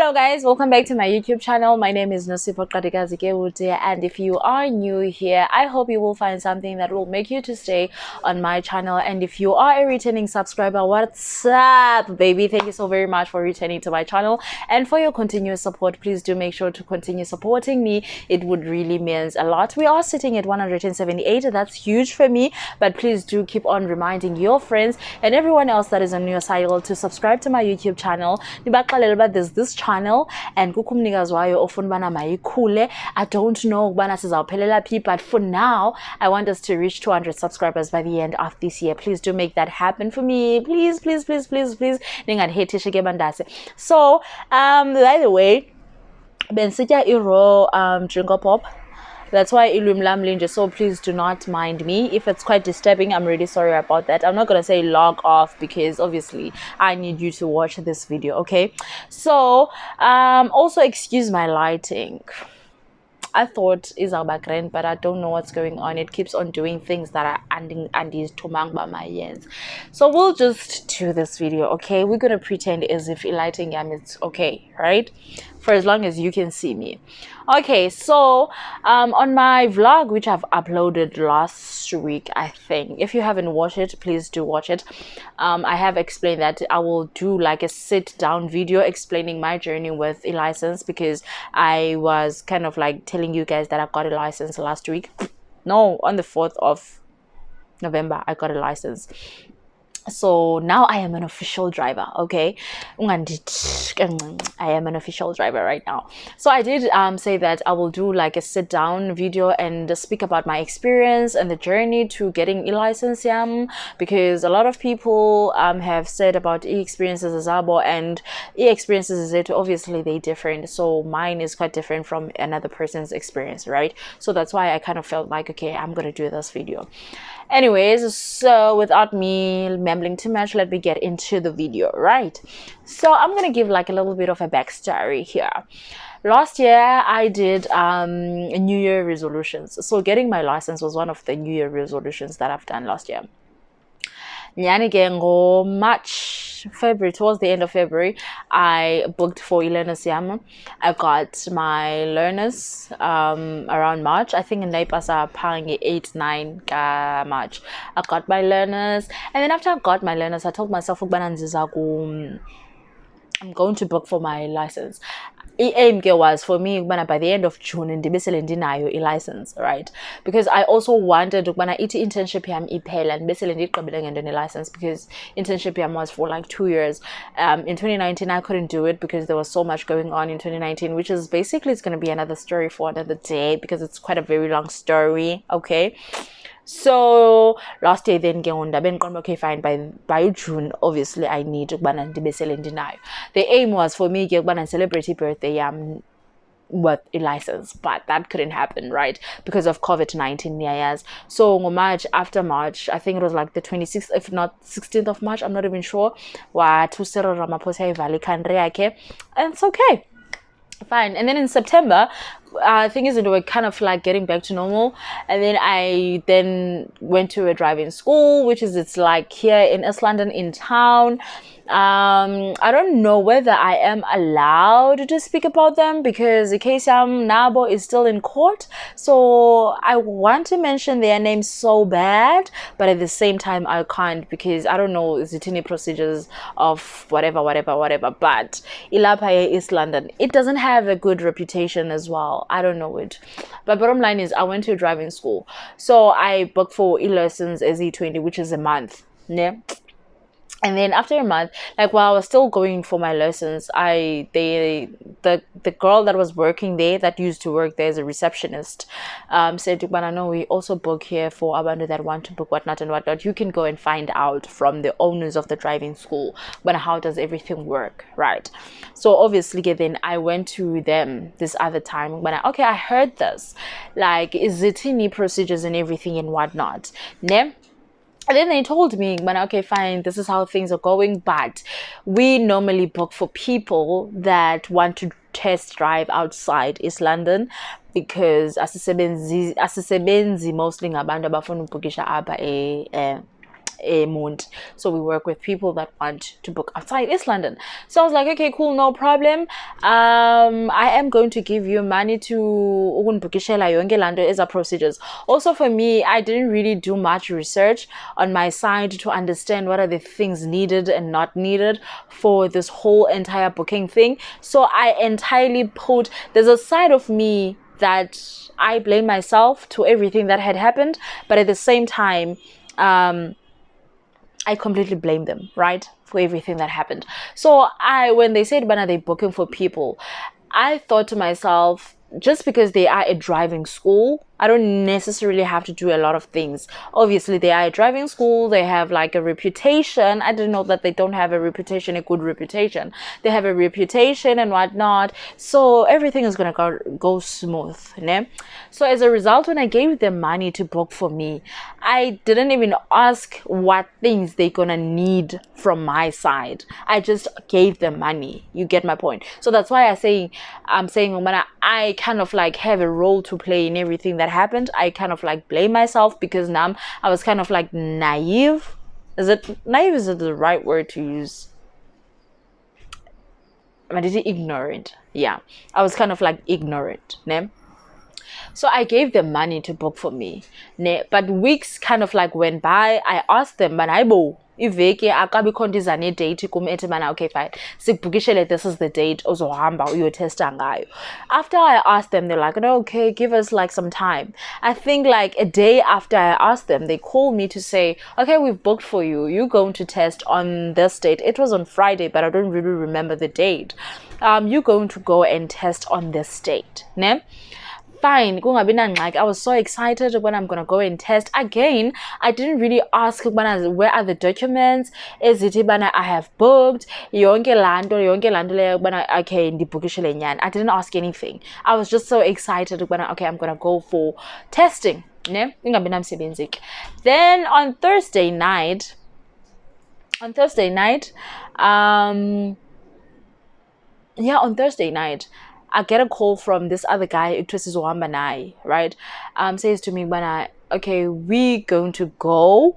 Hello guys, welcome back to my YouTube channel. My name is nosiphokeuti, and if you are new here, I hope you will find something that will make you to stay on my channel. And if you are a returning subscriber, what's up baby? Thank you so very much for returning to my channel and for your continuous support. Please do make sure to continue supporting me. It would really means a lot. We are sitting at 178. That's huge for me, but please do keep on reminding your friends and everyone else that is on your cycle to subscribe to my YouTube channel. There's this channel and kukumnikazi wayo ofuna bana mayikhule. I don't know bana sizawuphelela phi, but for now I want us to reach 200 subscribers by the end of this year. Please do make that happen for me, please. Ningandihethishe ke bandase. So by the way, bensitya raw jingle pop. That's why ilwimi lam linje, so please do not mind me if it's quite disturbing. I'm really sorry about that. I'm not gonna say log off because obviously I need you to watch this video, okay? So also excuse my lighting. I thought is our background, but I don't know what's going on. It keeps on doing things that are Andy's tomang by my ears. So we'll just do this video, okay? We're gonna pretend as if lighting is okay, right? For as long as you can see me. Okay, so on my vlog, which I've uploaded last week, I think, if you haven't watched it, please do watch it. I have explained that I will do like a sit down video explaining my journey with a license, because I was kind of like telling you guys that I got a license last week. No, on the 4th of November I got a license. So now I am an official driver, okay? I am an official driver right now. So I did say that I will do like a sit down video and speak about my experience and the journey to getting a license, because a lot of people have said about e-experiences as abo, and e-experiences is it obviously they different. So mine is quite different from another person's experience, right? So that's why I kind of felt like, okay, I'm gonna do this video. Anyways, so without me mumbling too much, let me get into the video, right? So I'm gonna give like a little bit of a backstory here. Last year I did New Year resolutions. So getting my license was one of the New Year resolutions that I've done last year. February, towards the end of February, I booked for learners yam. I got my learners around March. I think in Naipasa pang 8-9 March. I got my learners, and then after I got my learners, I told myself I'm going to book for my license. Aim was for me by the end of June and a license, right? Because I also wanted to internship and a license, because internship was for like 2 years. In 2019 I couldn't do it because there was so much going on in 2019, which is basically, it's going to be another story for another day because it's quite a very long story, okay? So last year then okay, fine, by June obviously I need to the aim was for me to celebrity birthday with a license, but that couldn't happen, right, because of COVID-19 years. So March, after March, I think it was like the 26th, if not 16th of March, I'm not even sure, and it's okay, fine. And then in September, things were kind of like getting back to normal, and then I went to a driving school, which is, it's like here in East London in town. I don't know whether I am allowed to speak about them because the case Nabo is still in court, so I want to mention their names so bad, but at the same time I can't, because I don't know, is it any procedures of whatever, but Ilapa East London, it doesn't have a good reputation as well. I don't know it, but bottom line is I went to a driving school, so I booked for e-lessons as E20, which is a month, yeah. And then after a month, like while I was still going for my lessons, the girl that was working there, that used to work there as a receptionist, said, "But I know we also book here for abantu that want to book whatnot and whatnot. You can go and find out from the owners of the driving school, but how does everything work, right?" So obviously, then I went to them this other time. But okay, I heard this, like, is it any procedures and everything and whatnot, ne? And then they told me, okay, fine, this is how things are going, but we normally book for people that want to test drive outside East London, because asisebenzi mostly ngabantu abafuna ukubhukisha apha Mount. So we work with people that want to book outside East London. So I was like, okay, cool, no problem. I am going to give you money to ukunibhukishela yonke laa nto as a procedures. Also for me, I didn't really do much research on my side to understand what are the things needed and not needed for this whole entire booking thing. So I entirely put, there's a side of me that I blame myself to everything that had happened, but at the same time, I completely blame them, right, for everything that happened. So when they said, "Bana, they're booking for people," I thought to myself, just because they are a driving school, I don't necessarily have to do a lot of things. Obviously, they are a driving school. They have like a reputation. I didn't know that they don't have a reputation, a good reputation. They have a reputation and whatnot. So everything is going to go smooth. Ne? So as a result, when I gave them money to book for me, I didn't even ask what things they're going to need from my side. I just gave them money. You get my point? So that's why I'm saying, I kind of like have a role to play in everything that happened. I kind of like blame myself because now I was kind of like naive. Is it the right word to use? Ignorant. Yeah, I was kind of like ignorant. Ne? So I gave them money to book for me. Ne? But weeks kind of like went by. I asked them, but iveki akabikho nto iza nedate kum ethi bana okay fine sikubhukishele, this is the date ozohamba uyotesta ngayo. After I asked them, they're like, no, okay, give us like some time. I think like a day after I asked them, they called me to say, okay, we've booked for you, you're going to test on this date. It was on Friday, but I don't really remember the date. You're going to go and test on this date. Ne? Fine, I was so excited when I'm gonna go and test. Again, I didn't really ask where are the documents. Is it I have booked yonke lando okay ndibhukishele nyani. I didn't ask anything. I was just so excited when okay, I'm gonna go for testing. Ne? Then on Thursday night, on Thursday night, I get a call from this other guy, it was Zohambanai, right? Says to me, okay, we going to go.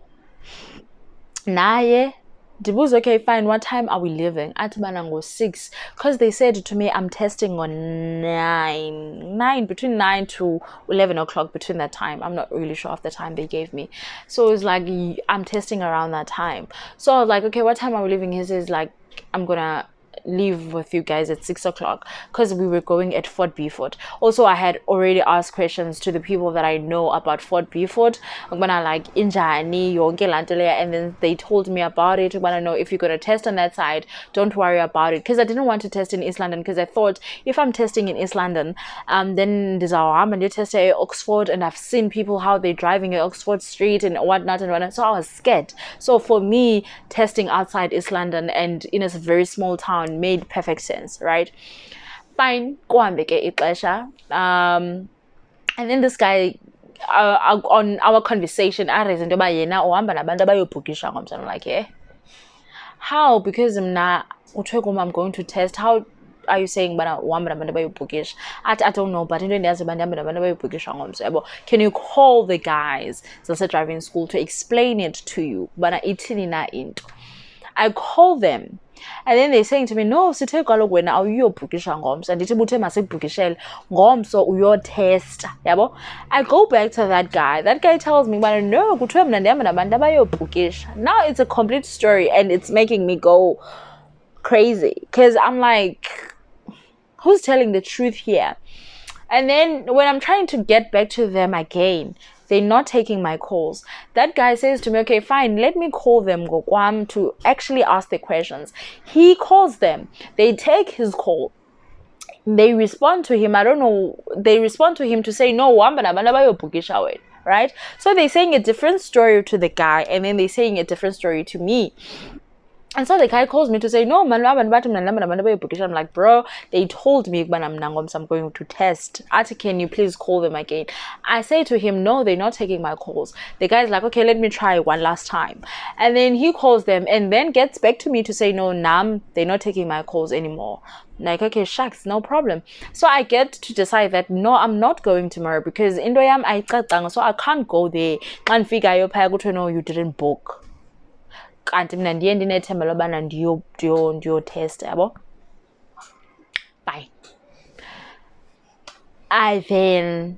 Naye, Dibu's okay, fine. What time are we leaving? At Banango 6. Because they said to me, I'm testing on 9, between 9 to 11 o'clock, between that time. I'm not really sure of the time they gave me. So it's like, I'm testing around that time. So I was like, okay, what time are we leaving? He says like, I'm gonna leave with you guys at 6 o'clock because we were going at Fort Beaufort. Also, I had already asked questions to the people that I know about Fort Beaufort. I'm gonna like injani yonke lantelea, and then they told me about it. I wanna know if you're gonna test on that side, don't worry about it, because I didn't want to test in East London, because I thought if I'm testing in East London, then there's our and you test at Oxford, and I've seen people how they're driving at Oxford Street and whatnot and whatnot. So I was scared. So for me, testing outside East London and in a very small town made perfect sense, right? Fine, and then this guy on our conversation, I'm like, eh? How? Because I'm going to test. How are you saying I don't know, but can you call the guys that's driving school to explain it to you? I call them, and then they're saying to me, no, sithe kaloku wena awuyobhukisha ngomso, andithi buthe masikubhukishele ngomso uyotest, yabo. I go back to that guy tells me, well, no, kuthiwe mna ndihamba nabantu abayobhukisha. Now it's a complete story, and it's making me go crazy, because I'm like, who's telling the truth here? And then when I'm trying to get back to them again, they're not taking my calls. That guy says to me, okay, fine, let me call them to actually ask the questions. He calls them. They take his call. They respond to him. I don't know. They respond to him to say, no, right? So they're saying a different story to the guy, and then they're saying a different story to me. And so the guy calls me to say, no, man, I'm like, bro, they told me when I'm going to test. Can you please call them again? I say to him, no, they're not taking my calls. The guy's like, okay, let me try one last time. And then he calls them and then gets back to me to say, no, Nam, they're not taking my calls anymore. Like, okay, shucks, no problem. So I get to decide that no, I'm not going tomorrow, because in Doyam so I can't go there. No, you didn't book. kanti mina ndiye ndinethemba lobana ndiyo test yabo. Fine. I then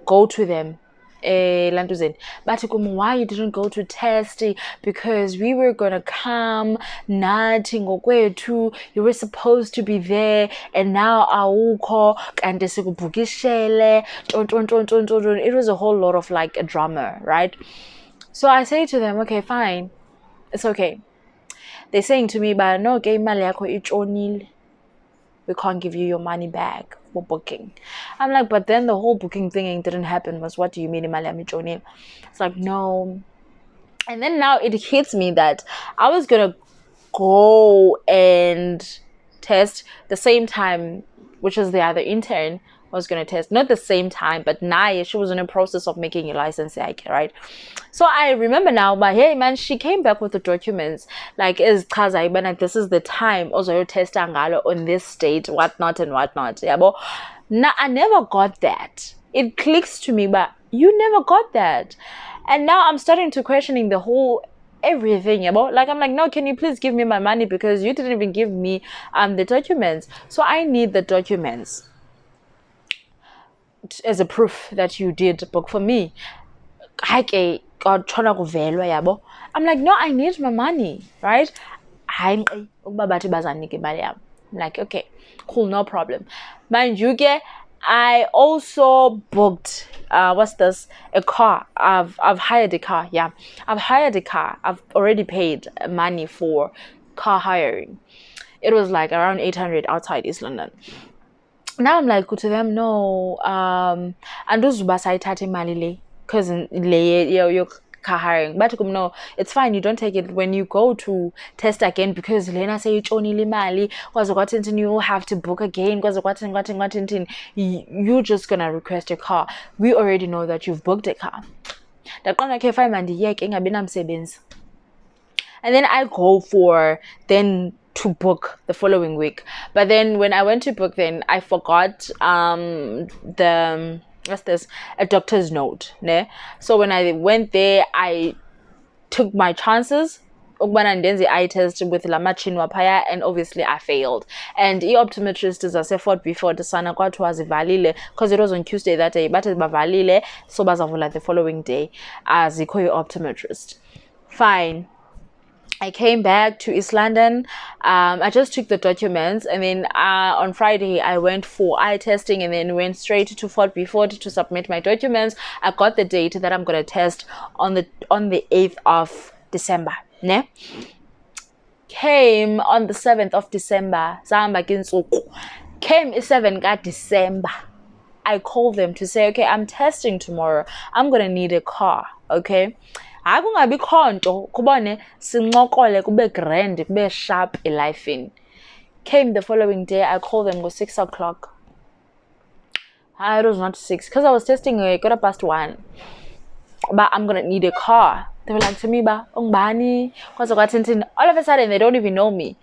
go to them. But why you didn't go to test? Because we were gonna come, nothing too. You were supposed to be there, and now awukho and it was a whole lot of like a drama, right? So I say to them, okay, fine, it's okay. They're saying to me, but no, we can't give you your money back for booking. I'm like, but then the whole booking thing didn't happen. Was what do you mean, Imali? It's like, no. And then now it hits me that I was gonna go and test the same time, which is the other intern was gonna test, not the same time, but Naya, she was in a process of making a license, right? So I remember now, but hey man, she came back with the documents, like is like this is the time also your test angalo on this date, whatnot and whatnot. Yeah, but now I never got that. It clicks to me, but you never got that. And now I'm starting to questioning the whole everything about, like, I'm like, no, can you please give me my money, because you didn't even give me the documents. So I need the documents as a proof that you did book for me. I'm like, no, I need my money, right? I'm like, okay, cool, no problem. Mind you, I also booked what's this, a car. I've hired a car. Yeah, I've hired a car. I've already paid money for car hiring. It was like around 800 outside East London. Now I'm like to them, no, and those basai malile, because your car hiring, but no, it's fine, you don't take it when you go to test again, because Lena say it's only mali was what you have to book again, because what you're just gonna request your car. We already know that you've booked a car. And then I go for then to book the following week. But then when I went to book, then I forgot the what's this, a doctor's note, ne? So when I went there, I took my chances. I tested with Lamachinwa Paya, and obviously I failed. And the optometrist is as effort before the sana kwat was valile, because it was on Tuesday that day, but it valile, so bazavula the following day as the optometrist. Fine. I came back to East London. I just took the documents, and then on Friday I went for eye testing, and then went straight to Fort Beaufort to submit my documents. I got the date that I'm gonna test on the 8th of December. Ne? Came on the 7th of December. Came 7th of December. I called them to say, okay, I'm testing tomorrow. I'm gonna need a car. Okay. Akungabi nto kubone sincokole kube grand kube sharp elifini. Came the following day, I called them, go 6 o'clock. It was not 6 because I was testing a 1:15. But I'm gonna need a car. They were like to me, ba ungbani, all of a sudden they don't even know me.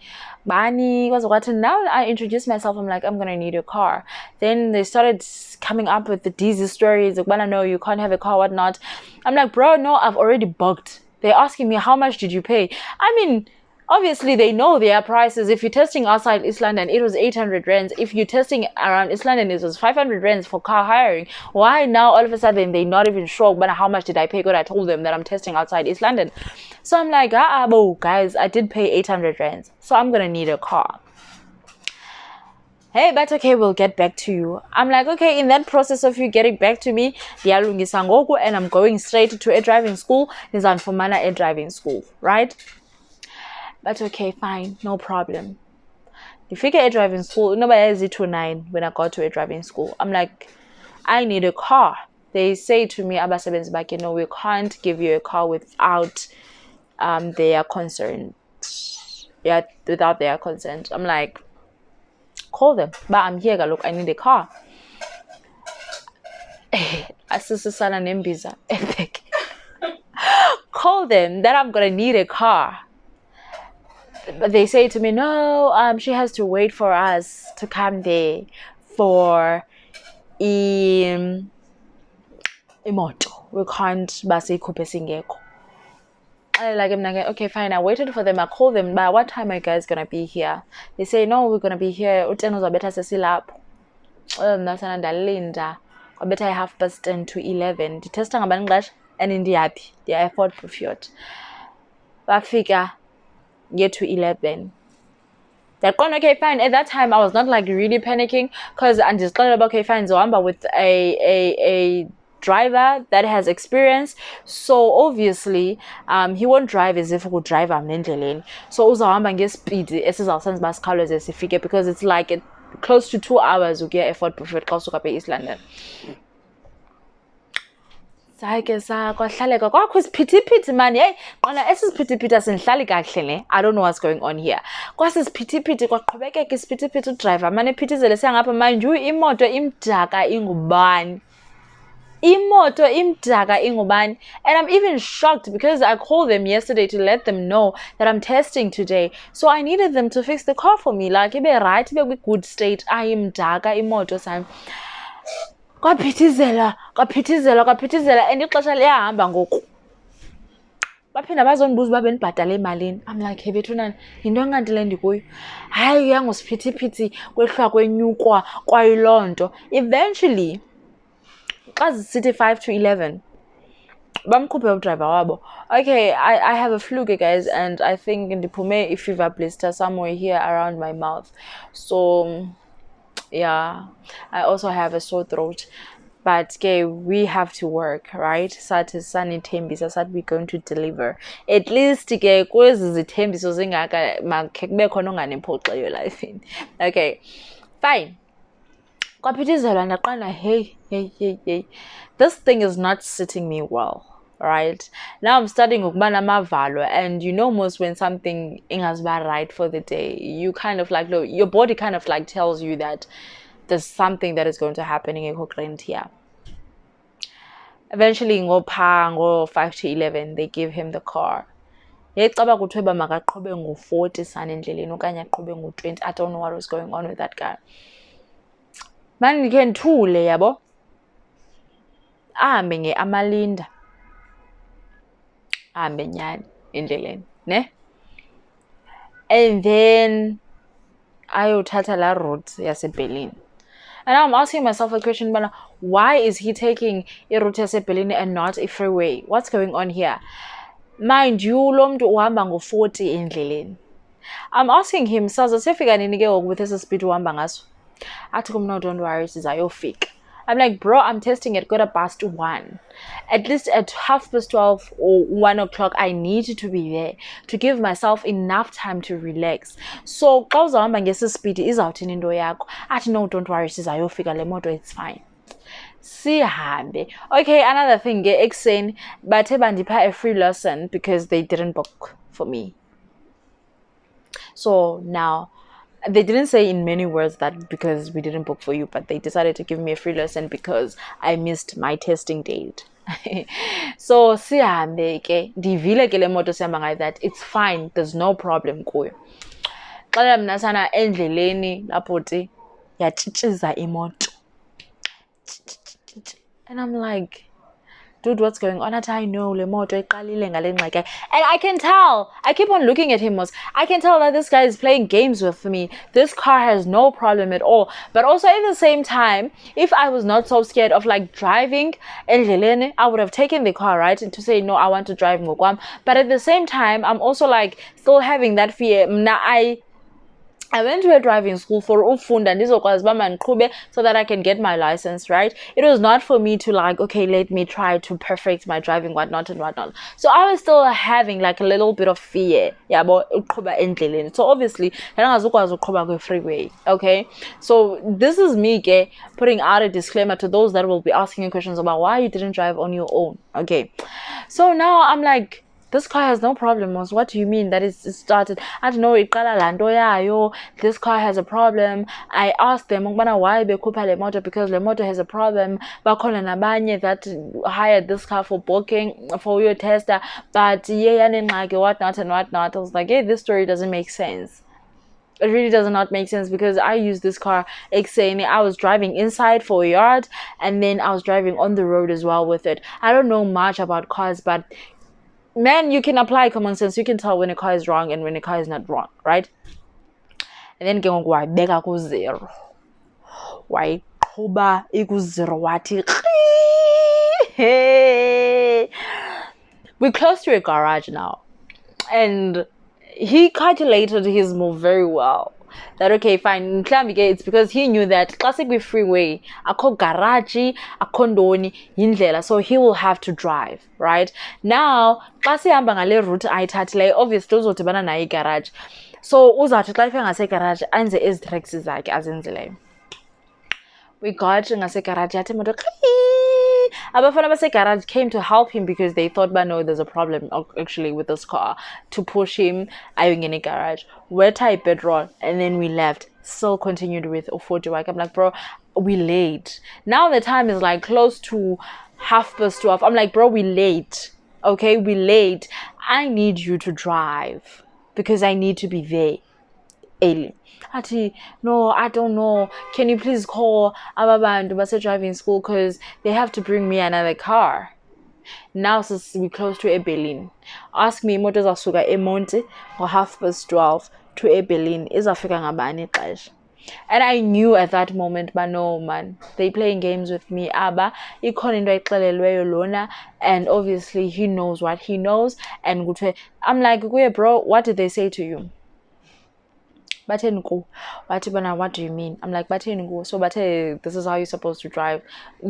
Bani, now I introduced myself. I'm like, I'm gonna need a car. Then they started coming up with the dizzy stories, like, well, no, you can't have a car, whatnot. I'm like, bro, no, I've already booked. They're asking me, how much did you pay? I mean, obviously they know their prices. If you're testing outside East London, it was 800 rands. If you're testing around East London, it was 500 rands for car hiring. Why now all of a sudden they're not even sure but how much did I pay? Because I told them that I'm testing outside East London. So I'm like, guys, I did pay 800 rands, so I'm gonna need a car. Hey, but okay, we'll get back to you. I'm like, okay, in that process of you getting back to me, and I'm going straight to a driving school. A driving school, right? But okay, fine, no problem. You figure a driving school, nobody has it to 9 when I got to a driving school. I'm like, I need a car. They say to me, we can't give you a car without their consent. Yeah, without their consent. I'm like, call them. But I'm here, look, I need a car. Call them that I'm gonna need a car. But they say to me, no, she has to wait for us to come there for imoto. We can't basi khuphe singekho. Okay, fine. I waited for them. I called them. By what time are you guys gonna be here? They say, no, we're gonna be here. Uteno zabetha sesilapho. Mnasana ndalinda. Kwabetha 10:30 to 11. Nditesta ngabani ixesha and ndiyaphi? Ndiya eFort Beaufort. Bafika get to 11. They're gone, okay, fine. At that time, I was not like really panicking because I'm just about okay, fine. So I'm with a driver that has experience, so obviously he won't drive as if he would drive lane. So uzahamba ngespeed esizawusenza uba sikhawuleze sifike because it's like close to 2 hours ukuya eFort Beaufort xa usuka East London. Sakhe kwahlaleka kwakho isiphithiphithi man. Hey, qala esisiphithiphithi asinihlali kakuhle ne. I don't know what's going on here. Kwasisiphithiphithi kwaqhubekeka isiphithiphithi udriver mane ephithizele siyangapha manje imoto imdaka ingubani. Imoto imdaka ingubani. And I'm even shocked because I called them yesterday to let them know that I'm testing today. So I needed them to fix the car for me. Like ibe right, ibe good state. Ayimdaka imoto sami. Kwaphithizela and ixesha liyahamba ngoku. Baphinda bazondibuza uba bendibhatale emalini. I'm like, hey bethunani, yinto enganti le ndikuyo. Hayi uyangosiphithiphithi kwehlwa kwenyukwa kwayiloo nto. Eventually, xa zisithi 5 to 11, bamkhuphe udriver wabo. Okay, I have a flu, guys, and I think ndiphume i-fever blister somewhere here around my mouth. So yeah, I also have a sore throat, but okay, we have to work, right? Sathi sanithembisa sathi we're going to deliver at least ke kwezi zithembiso zingaka makhe kube khona onganemphoxeyo life. Okay, fine. Kwaphithizela ndaqala hey, this thing is not sitting me well, right? Now I'm starting ukuba namavalo, and you know most when something has been right for the day, you kind of like your body kind of like tells you that there's something that is going to happen in a here. Eventually ngo 5 to 11 they give him the car. Yecaba kuthiwe ba makaqhube ngo-40 sana endleleni okanye aqhube ngo-20. I don't know what was going on with that guy. Man ndikhe ndithule yabo. Ahambe ngeAmalinda. Ahambe nyani endleleni, ne? And then ayothatha la route yaseBerlin. And I'm asking myself a question, but why is he taking a route yaseBerlin and not a freeway? What's going on here? Mind you, lo mntu uhamba ngo-40 endleleni. I'm asking him, saza sefika nini ke with this speed uhamba ngaso? Athi kum, no, don't worry, sizayofika. I'm like, bro, I'm testing at 1:15. At least at 12:30 or 1 o'clock, I need to be there to give myself enough time to relax. So, xa uzahamba ngesi speed izawuthini into yakho? Athi, no, don't worry, sizayofika le moto, it's fine. Sihambe. Okay, another thing, ekuseni bathe bandipha a free lesson because they didn't book for me. So now, they didn't say in many words that because we didn't book for you, but they decided to give me a free lesson because I missed my testing date. So sihambe ke ndivile ke le moto sihamba ngayo that it's fine, there's no problem kuyo. Xala mna sana endleleni lapho ti yatshitsiza imoto. And I'm like, dude, what's going on? I know le moto iqalile ngale ngxaki. And I can tell, I keep on looking at him, I can tell that this guy is playing games with me. This car has no problem at all. But also at the same time, if I was not so scared of like driving endleleni, I would have taken the car, right? And to say, no, I want to drive ngokwam. But at the same time, I'm also like still having that fear. I went to a driving school for ufunda ndizokwazi uba mandiqhube so that I can get my license, right? It was not for me to like, okay, let me try to perfect my driving, whatnot and whatnot. So I was still having like a little bit of fear, yabo, uqhuba endleleni. So obviously, ndingazukwazi uqhuba kwi-freeway, okay? So this is me putting out a disclaimer to those that will be asking you questions about why you didn't drive on your own, okay? So now I'm like, this car has no problem. What do you mean that it started? I don't know. This car has a problem. I asked them why bekhupha le moto because the motor has a problem. Bakhona nabanye that hired this car for booking for your tester, but whatnot and whatnot. I was like, hey, this story doesn't make sense. It really does not make sense because I used this car saying I was driving inside for a yard and then I was driving on the road as well with it. I don't know much about cars, but man, you can apply common sense. You can tell when a car is wrong and when a car is not wrong, right? And then wayibeka ku-0, wayiqhuba iku-0 wathi we're close to a garage now, and he calculated his move very well. That okay, fine, it's because he knew that classic with freeway, akho garage, akho ntoni, yindlela, so he will have to drive, right? Now, xa sihamba ngale route ayithathileyo, obviously uzodibana nayo igarage. So uzathi xa ifika ngasegarage enze ezi tracks zakhe azenzileyo. We got ngasegarage yathi imoto abafana basegarage came to help him because they thought, but no, there's a problem actually with this car, to push him ayongena garage. Wetha petrol, and then we left. Still continued with 40 work. I'm like, bro, we late. Now the time is like close to 12:30. I'm like, bro, we late. Okay, we late. I need you to drive because I need to be there early. Ati, no, I don't know. Can you please call Ababandu Basa driving school because they have to bring me another car. Now since we close to Berlin, ask me moto zasuka eMonti or 12:30 to Berlin is afika ngabani ixesha. And I knew at that moment, but no man, they playing games with me. Abba, ikhona into ayixelelweyo lona, and obviously he knows what he knows. And I'm like, bro, what did they say to you? What do you mean? I'm like, so this is how you're supposed to drive. No,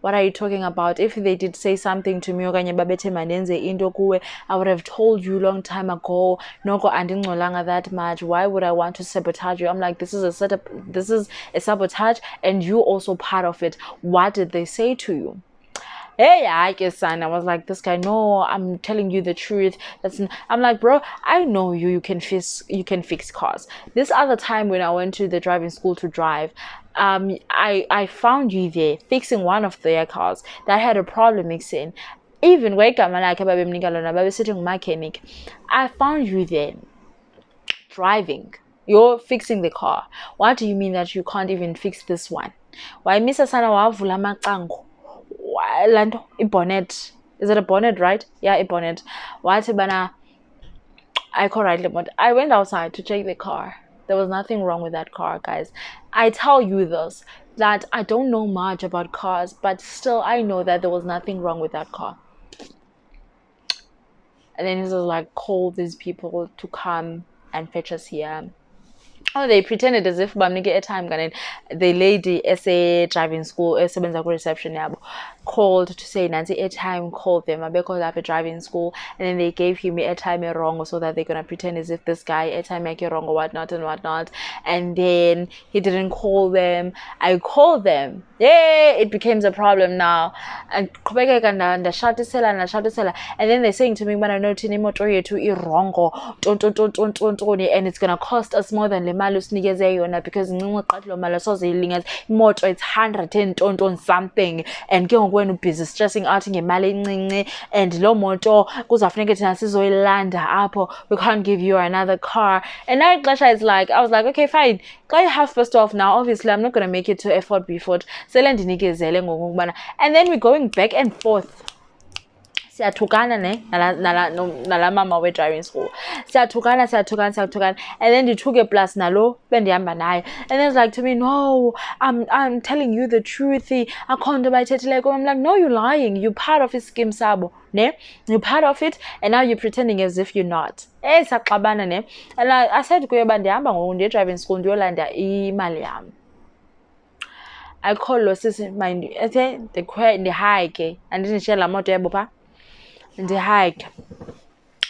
what are you talking about? If they did say something to me, I would have told you long time ago. Noko andingcolanga that much. Why would I want to sabotage you? I'm like, this is a setup, this is a sabotage, and you also part of it. What did they say to you? Hey, I guess, son. I was like, this guy, no, I'm telling you the truth. I'm like, bro, I know you can fix cars. This other time when I went to the driving school to drive, I found you there fixing one of their cars that had a problem mixing. Even wake up, sitting mechanic, I found you there driving. You're fixing the car. What do you mean that you can't even fix this one? Why Mr. Sana wavula macango? A bonnet. Is it a bonnet, right? Yeah, a bonnet. I went outside to check the car. There was nothing wrong with that car, guys. I tell you this, that I don't know much about cars, but still I know that there was nothing wrong with that car. And then he was like, call these people to come and fetch us here. Oh, they pretended as if bamnike airtime ganin. The lady SA driving school esebenza ku reception yabo called to say nansi airtime, called them abekho lapha driving school, and then they gave him airtime wrong so that they're gonna pretend as if this guy airtime yake wrong or whatnot and whatnot. And then he didn't call them. I called them. Yeah, it becomes a problem now. And and then they're saying to me, when I know tini moto yetu irongo and it's gonna cost us more than lemali usinikeze yona because nqinqi mali soziyilinga imoto it's 110 something, and ke ngoku wena ubusy stressing out ngemali encinci, and lo moto kuzafuneka thina sizoyilanda apho, we can't give you another car. And now ixesha is like, I was like, okay, fine, xa 12:30 now, obviously I'm not gonna make it to effort before sele ndinikezele ngokubana. And then we're going back and forth. Siyathukana nala mama we driving school. Siyathukana. And then they took a plus nalo bendihamba naye. And then it's like to me, no, I'm telling you the truth. Akhonto bayithethileko. I'm like, no, you're lying. You're part of his scheme sabo. Ne? You're part of it, and now you're pretending as if you're not. Saxabana ne. And I said kuye bandihamba ngoku ndiye driving school ndiyolanda imali yam. I call lo sisi mind ethe the hike and didn't share la moto yabo pha. The hike.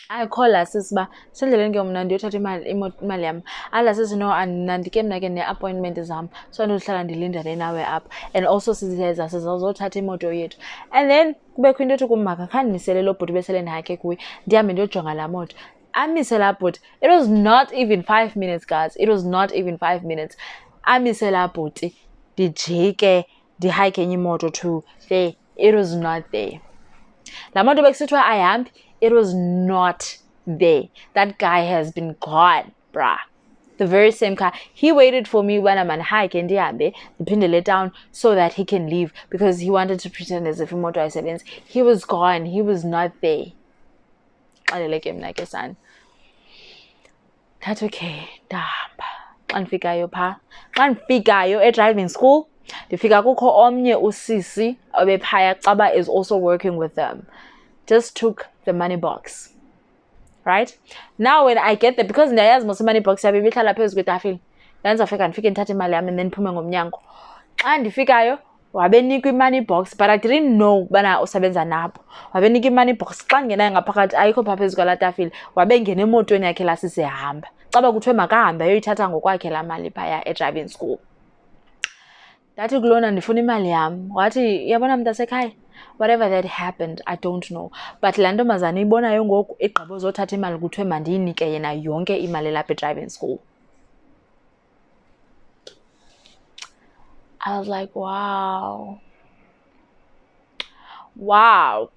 I call her sister sendele ngiyomna ndiyothatha imali yami. Ala sister no andike mna ke ne-appointment zam, so ndohlala ndilindane nawe apha, and also sizeza sizozothatha imoto yethu. And then kubekho into ethi kumaka khandimisele lo bhuti besele ndihake kuye ndihambe ndiyojonga la moto. Amise la bhuti. It was not even 5 minutes, guys. It was not even 5 minutes. Amise la bhuti ndijike ndihike enye imoto to there. It was not there. La moto bekusithiwa ayihambi, it was not there. That guy has been gone, bruh. The very same car. He waited for me when I'm on hike and the down so that he can leave because he wanted to pretend as if imoto ayisebenzi. He was gone. He was not there. That's okay. Xa ndifikayo e-driving school, ndifika kukho omnye usisi obephaya caba is also working with them. Just took the money box. Right? Now when I get there, because ndiyayazi mos money box yabe ibihlala phezu kwetafile, ndizawufika ndifike ndithathe imali yami and then ndiphume ngomnyango. Xa ndifikayo wabenikwa i-money box, but I didn't know ubana usebenza nabo. Wabenika i-money box, xa ngenayo ngaphakathi ayikho phaa phezu kwalaa tafile, wabengena emotweni yakhe laa sisehamba. Caba kuthiwe makahambe ayoyithatha ngokwakhe laa mali phaya e-driving school. Ndathi kulona ndifuna imali yam. Wathi yabona mntasekhaya, whatever that happened, I don't know. But laa ntombazana ibonayo ngoku igqiba uzothatha imali kuthiwe mandiyinike yena yonke imali lapha e-driving school. I was like, wow. Wow.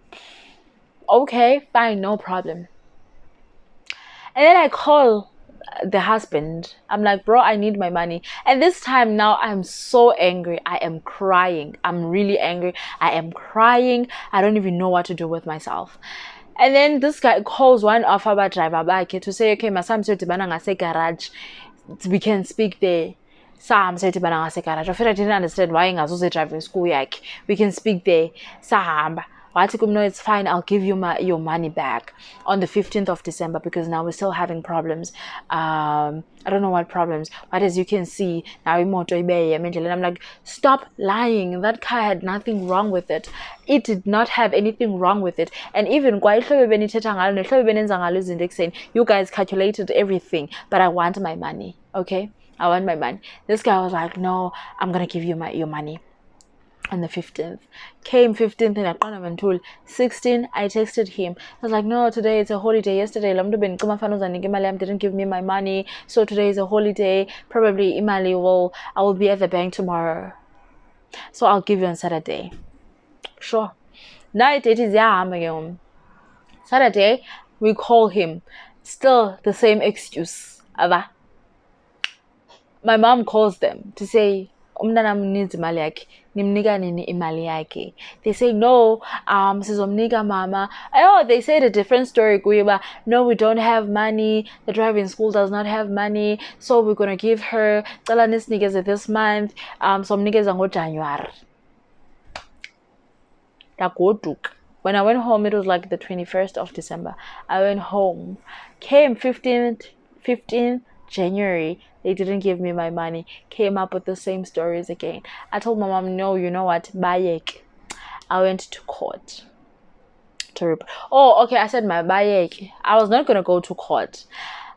Okay, fine, no problem. And then I call the husband. I'm like, bro, I need my money. And this time now I'm so angry. I am crying. I'm really angry. I am crying. I don't even know what to do with myself. And then this guy calls one of our driver back to say, okay, masam siyodibana ngase garage. We can speak there. Sam siyodibana ngase garage. I didn't understand why ngazuze driving school yakhe. We can speak there. Sahamba. No, it's fine. I'll give you your money back on the 15th of December because now we're still having problems. I don't know what problems. But as you can see, now and I'm like, stop lying. That car had nothing wrong with it. It did not have anything wrong with it. And even you guys calculated everything, but I want my money. Okay? I want my money. This guy was like, no, I'm going to give you your money. On the 15th. Came 15th and I 16th, I texted him. I was like, no, today it's a holiday. Yesterday, didn't give me my money. So today is a holiday. Probably I will be at the bank tomorrow. So I'll give you on Saturday. Sure. Night it is Saturday, we call him. Still the same excuse. My mom calls them to say, umntanam needs imali yakhe, nimnika nini imali yakhe. They say no, sizomnika mama. Oh, they said a different story kuyiba, no, we don't have money, the driving school does not have money, so we're gonna give her cala nisnikeze this month, somnikeza ngoJanuary. Dagoduka. When I went home, it was like the 21st of December. I went home. Came 15th January. They didn't give me my money. Came up with the same stories again. I told my mom, no, you know what? Bayek. I went to court. I said my bayek. I was not going to go to court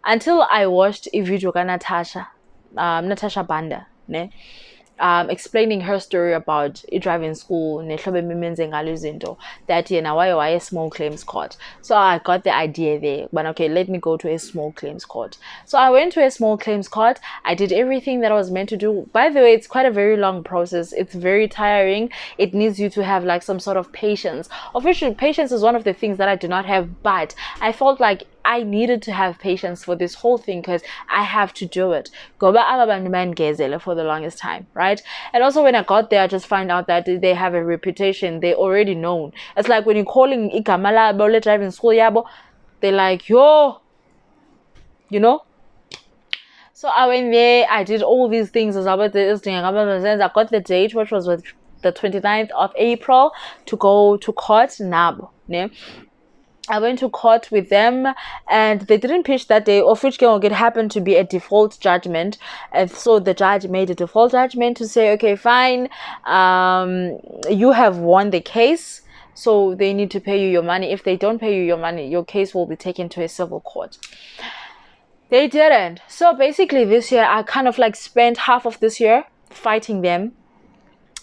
until I watched a video of Natasha Banda. Ne? Explaining her story about driving school, that why a small claims court. So I got the idea there, but okay, let me go to a small claims court. So I went to a small claims court. I did everything that I was meant to do. By the way, it's quite a very long process. It's very tiring. It needs you to have like some sort of patience. Officially, patience is one of the things that I do not have, but I felt like I needed to have patience for this whole thing because I have to do it. For the longest time, right? And also when I got there, I just find out that they have a reputation. They're already known. It's like when you're calling Ikamala about driving school, they're like, yo, you know? So I went there, I did all these things. I got the date, which was with the 29th of April, to go to court. I went to court with them and they didn't pitch that day, of which it happened to be a default judgment. And so the judge made a default judgment to say, okay, fine, you have won the case, so they need to pay you your money. If they don't pay you your money, your case will be taken to a civil court. They didn't. So basically this year, I kind of like spent half of this year fighting them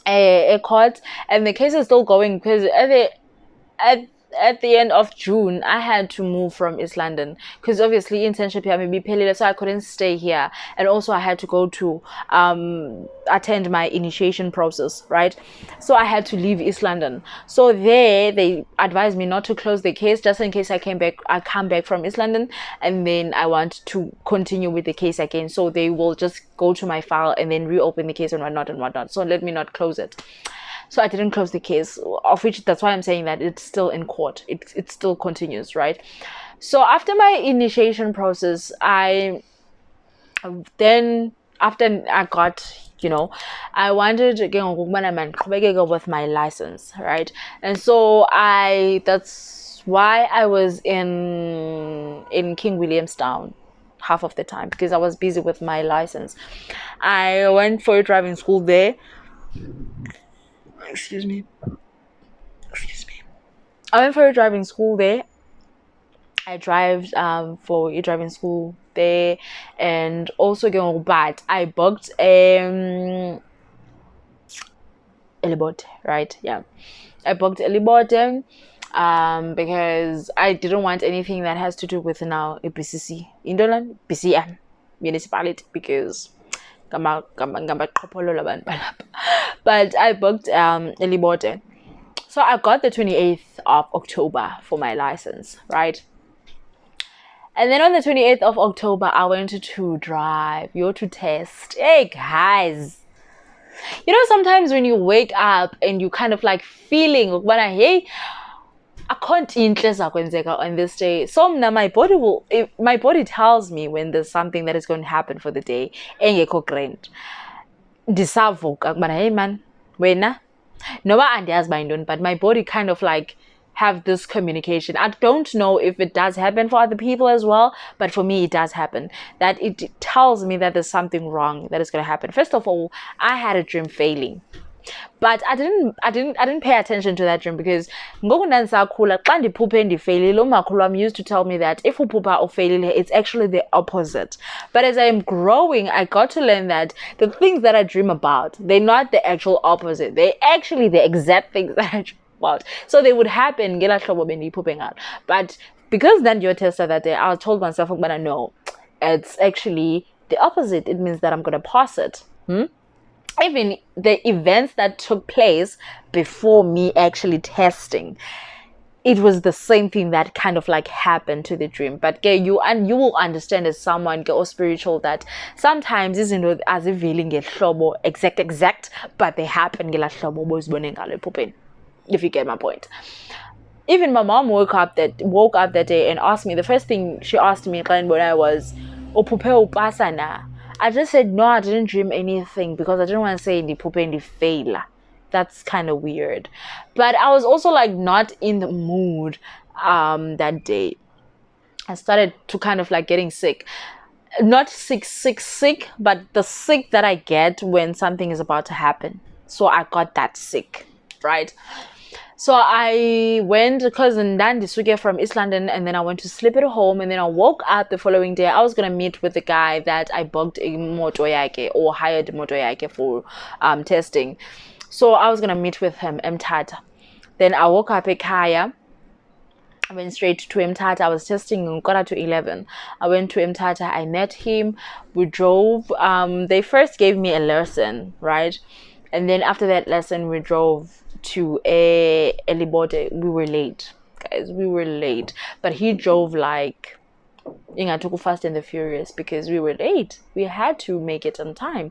a court, and the case is still going because at the end of June, I had to move from East London because obviously internship here maybe pelile, so I couldn't stay here, and also I had to go to attend my initiation process, right? So I had to leave East London. So there they advised me not to close the case just in case I come back from East London and then I want to continue with the case again. So they will just go to my file and then reopen the case and whatnot. So let me not close it. So I didn't close the case, of which that's why I'm saying that it's still in court. It still continues, right? So after my initiation process, after I got, I wanted again with my license, right? And so that's why I was in King Williamstown half of the time, because I was busy with my license. I went for a driving school there. Excuse me. I went for a driving school there. I drove for a driving school there, and also but I booked a libot, right? Yeah, I booked a libot because I didn't want anything that has to do with now a BCC, Indolan, BCM municipality, because but I booked a libot. So I got the 28th of October for my license, right? And then on the 28th of October, I went to drive, to test. Hey guys, sometimes when you wake up and you kind of like feeling, when I can't on this day. So now my body tells me when there's something that is going to happen for the day. But hey man, but my body kind of like have this communication. I don't know if it does happen for other people as well, but for me it does happen, that it tells me that there's something wrong that is going to happen. First of all, I had a dream failing, but I didn't pay attention to that dream, because umakhulu used to tell me that if upupa or fail, it's actually the opposite. But as I'm growing, I got to learn that the things that I dream about, they're not the actual opposite. They're actually the exact things that I dream about. So they would happen. But because then your tester that day, I told myself, but I know it's actually the opposite. It means that I'm gonna pass it. Even the events that took place before me actually testing, it was the same thing that kind of like happened to the dream. But you will understand as someone or spiritual that sometimes isn't as if feeling exact, but they happen if you get my point. Even my mom woke up that day and asked me, the first thing she asked me when I was I just said no, I didn't dream anything, because I didn't want to say the fail. That's kind of weird. But I was also like not in the mood that day. I started to kind of like getting sick. Not sick, but the sick that I get when something is about to happen. So I got that sick, right? So I went, because Ndandisuke from East London, and then I went to sleep at home, and then I woke up the following day. I was going to meet with the guy that I booked a motoyake or hired motoyake for testing. So I was going to meet with him, Mtata. Then I woke up at Kaya. I went straight to Mtata. I was testing, got up to 11. I went to Mtata. I met him. We drove. They first gave me a lesson, right? And then after that lesson, we drove to a Elibote. We were late, guys. We were late. But he drove like Fast and the Furious, because we were late. We had to make it on time.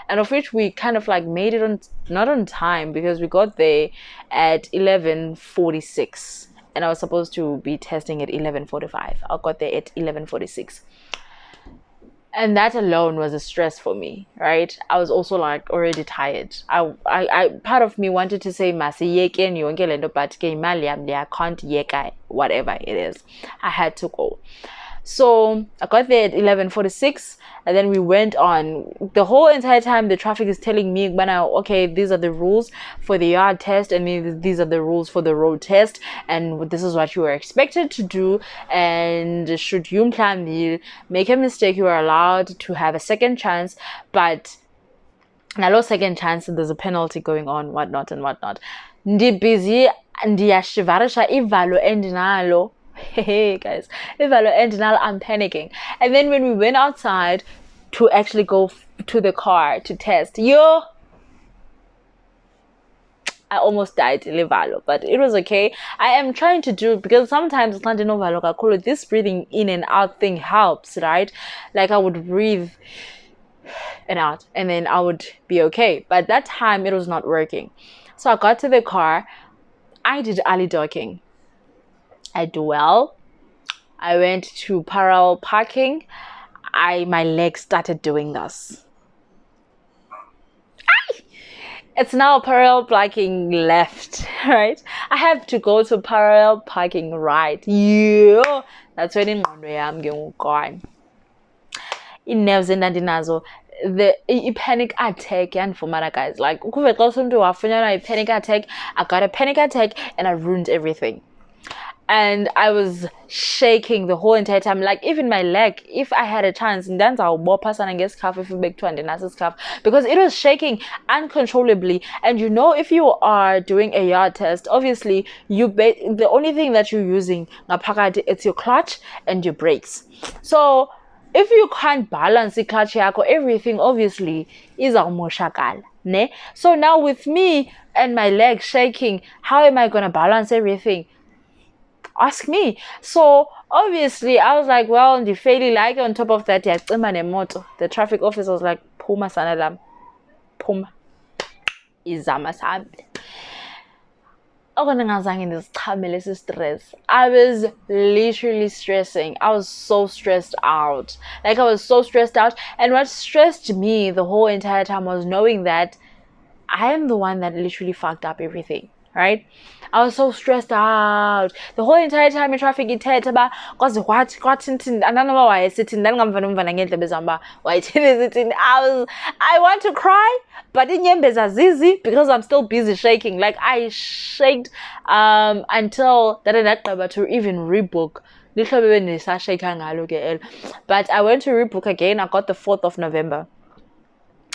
And of which we kind of like made it not on time, because we got there at 11:46. And I was supposed to be testing at 11:45. I got there at 11:46. And that alone was a stress for me, right? I was also like already tired. I part of me wanted to say but I can't yeka, whatever it is. I had to go. So I got there at 11:46, and then we went on. The whole entire time, the traffic is telling me, okay, these are the rules for the yard test, and these are the rules for the road test, and this is what you are expected to do. And should you make a mistake, you are allowed to have a second chance, but now second chance, there's a penalty going on, whatnot and whatnot. Busy. ndiyashivarisha ivalo endinalo. Hey guys, ivalo endinalo, I'm panicking. And then when we went outside to actually go to the car to test, I almost died in Livalo, but it was okay. I am trying to do, because sometimes this breathing in and out thing helps, right? Like I would breathe and out and then I would be okay. But that time it was not working. So I got to the car. I did early docking. I do well. I went to parallel parking. My legs started doing this. It's now parallel parking left, right? I have to go to parallel parking right. Yeah, that's when in I'm going. In nerves and andinazo, the panic attack and for my guys, like a panic attack. I got a panic attack and I ruined everything. And I was shaking the whole entire time. Like even my leg, if I had a chance, then I'll more pass and get scarf if you make 2 and scarf, because it was shaking uncontrollably. And you know, if you are doing a yard test, obviously the only thing that you're using it's your clutch and your brakes. So if you can't balance the clutch yako, everything obviously is almoshakal. Ne? So now with me and my leg shaking, how am I gonna balance everything? Ask me. So obviously I was like, well, the fairly like on top of that, the traffic officer was like, Puma sanalam, Puma izama sabi. Stress. I was literally stressing. I was so stressed out. Like I was so stressed out. And what stressed me the whole entire time was knowing that I am the one that literally fucked up everything. Right? I was so stressed out the whole entire time in traffic. I want to cry, but because I'm still busy shaking. Like I shaked until that to even rebook. But I went to rebook again. I got the 4th of November.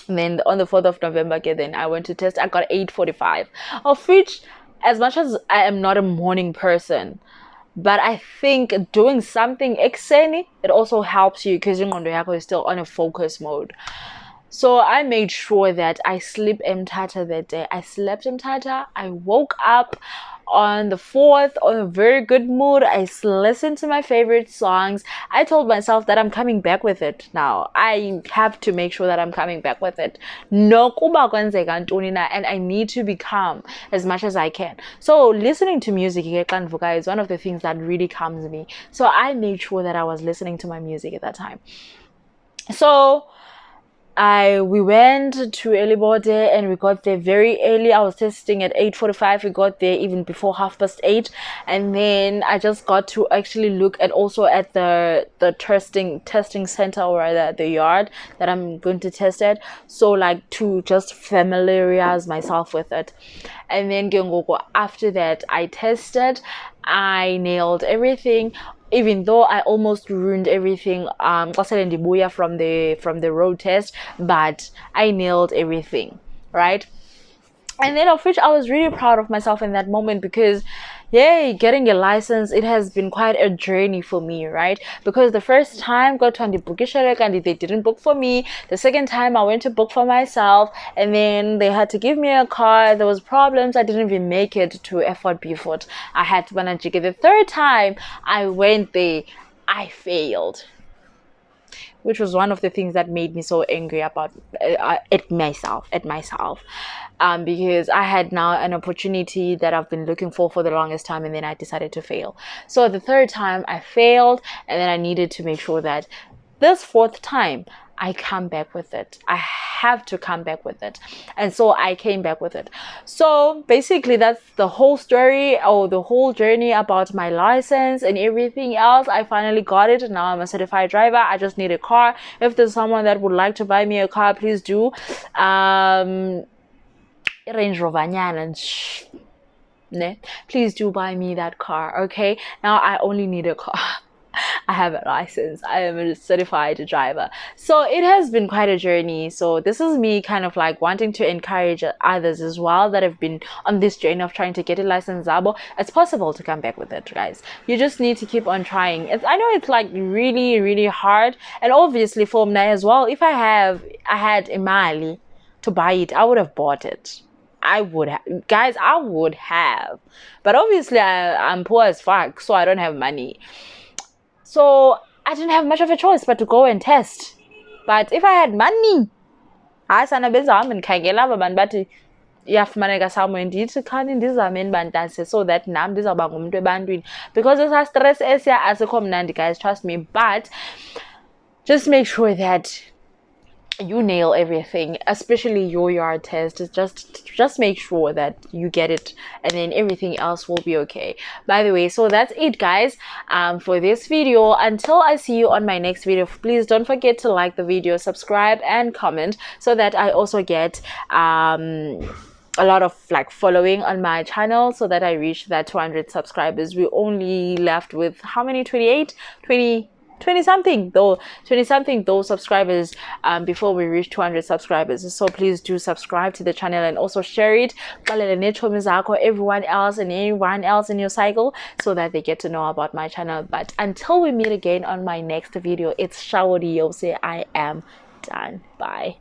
And then on the 4th of November, then I went to test. I got 8:45, of which, as much as I am not a morning person, but I think doing something externally, it also helps you because your ngondo is still on a focus mode. So I made sure that I sleep mtata that day. I slept mtata. I woke up on the 4th on a very good mood. I listened to my favorite songs. I told myself that I'm coming back with it now. I have to make sure that I'm coming back with it. No, and I need to be calm as much as I can. So listening to music is one of the things that really calms me. So I made sure that I was listening to my music at that time. So we went to Elibode and we got there very early. I was testing at 8:45. We got there even before 8:30, and then I just got to actually look at also at the testing center, or the yard that I'm going to test at. So like to just familiarize myself with it. And then after that I tested. I nailed everything. Even though I almost ruined everything from the road test, but I nailed everything, right? And then of which I was really proud of myself in that moment, because yay, getting a license, it has been quite a journey for me, right? Because the first time got to book and they didn't book for me. The second time I went to book for myself, and then they had to give me a car. There was problems. I didn't even make it to Effort Beaufort. I had to manage. The third time I went there, I failed, which was one of the things that made me so angry about at myself, because I had now an opportunity that I've been looking for the longest time, and then I decided to fail. So the third time I failed, and then I needed to make sure that this 4th time I come back with it. I have to come back with it. And so I came back with it. So basically that's the whole story, or the whole journey about my license and everything else. I finally got it. Now I'm a certified driver. I just need a car. If there's someone that would like to buy me a car, please do. Range Rover, please do buy me that car. Okay, now I only need a car. I have a license. I am a certified driver. So it has been quite a journey. So this is me kind of like wanting to encourage others as well that have been on this journey of trying to get a license. It's possible to come back with it, guys. You just need to keep on trying. I know it's like really, really hard. And obviously for me as well, if I had imali to buy it, I would have bought it. I would have, guys, I would have. But obviously I'm poor as fuck, so I don't have money. So I didn't have much of a choice but to go and test. But if I had money, iyafumaneka somewhere ndithi khani ndizame ndibantase so that nam ndizawuba ngumntu ebantwini, because esa stress esiya asikho mnandi, guys, trust me. But just make sure that you nail everything, especially your yard test. Just make sure that you get it, and then everything else will be okay. By the way, so that's it, guys, for this video. Until I see you on my next video, please don't forget to like the video, subscribe and comment, so that I also get a lot of like following on my channel, so that I reach that 200 subscribers. We're only left with how many? 20 something though subscribers before we reach 200 subscribers. So please do subscribe to the channel and also share it, everyone else and anyone else in your cycle, so that they get to know about my channel. But until we meet again on my next video, it's Shawodi Yose. I am done. Bye.